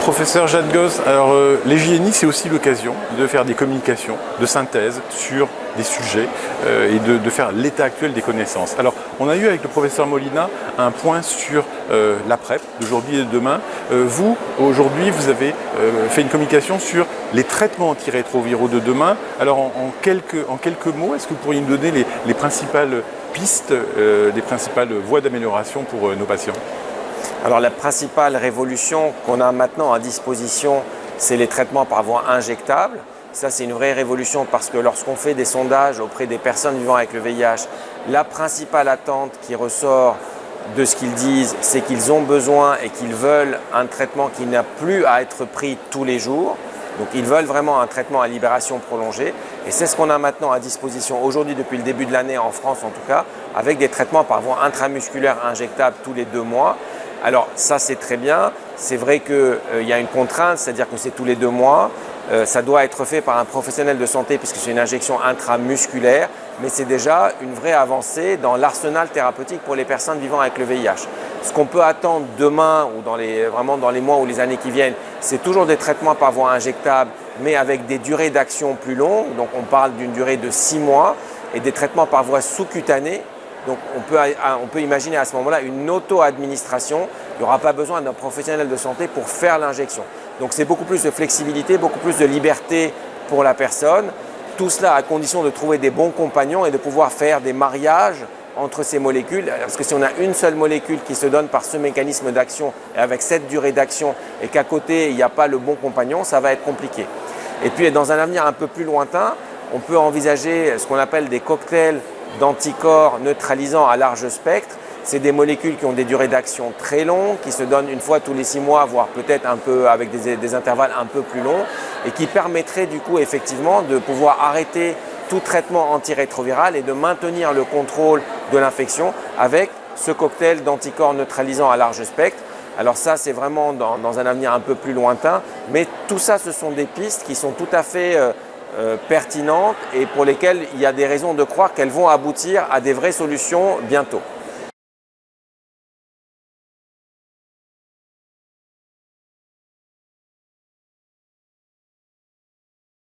Professeur Jadgosz, alors les JNI, c'est aussi l'occasion de faire des communications, de synthèse sur des sujets et de faire l'état actuel des connaissances. Alors, on a eu avec le professeur Molina un point sur la PrEP d'aujourd'hui et de demain. Vous, aujourd'hui, vous avez fait une communication sur les traitements antirétroviraux de demain. Alors, en quelques mots, est-ce que vous pourriez nous donner les principales pistes, les principales voies d'amélioration pour nos patients ? Alors la principale révolution qu'on a maintenant à disposition, c'est les traitements par voie injectable. Ça, c'est une vraie révolution parce que lorsqu'on fait des sondages auprès des personnes vivant avec le VIH, la principale attente qui ressort de ce qu'ils disent, c'est qu'ils ont besoin et qu'ils veulent un traitement qui n'a plus à être pris tous les jours. Donc ils veulent vraiment un traitement à libération prolongée et c'est ce qu'on a maintenant à disposition aujourd'hui depuis le début de l'année en France en tout cas, avec des traitements par voie intramusculaire injectable tous les 2 mois. Alors ça c'est très bien, c'est vrai qu'il y a une contrainte, c'est-à-dire que c'est tous les 2 mois, ça doit être fait par un professionnel de santé puisque c'est une injection intramusculaire, mais c'est déjà une vraie avancée dans l'arsenal thérapeutique pour les personnes vivant avec le VIH. Ce qu'on peut attendre demain ou vraiment dans les mois ou les années qui viennent, c'est toujours des traitements par voie injectable, mais avec des durées d'action plus longues, donc on parle d'une durée de 6 mois, et des traitements par voie sous-cutanée. Donc on peut imaginer à ce moment-là une auto-administration, il n'y aura pas besoin d'un professionnel de santé pour faire l'injection. Donc c'est beaucoup plus de flexibilité, beaucoup plus de liberté pour la personne. Tout cela à condition de trouver des bons compagnons et de pouvoir faire des mariages entre ces molécules. Parce que si on a une seule molécule qui se donne par ce mécanisme d'action et avec cette durée d'action et qu'à côté il n'y a pas le bon compagnon, ça va être compliqué. Et puis dans un avenir un peu plus lointain, on peut envisager ce qu'on appelle des cocktails d'anticorps neutralisants à large spectre. C'est des molécules qui ont des durées d'action très longues, qui se donnent une fois tous les 6 mois, voire peut-être un peu avec des intervalles un peu plus longs et qui permettraient du coup effectivement de pouvoir arrêter tout traitement antirétroviral et de maintenir le contrôle de l'infection avec ce cocktail d'anticorps neutralisants à large spectre. Alors ça, c'est vraiment dans un avenir un peu plus lointain, mais tout ça, ce sont des pistes qui sont tout à fait pertinentes et pour lesquelles il y a des raisons de croire qu'elles vont aboutir à des vraies solutions bientôt.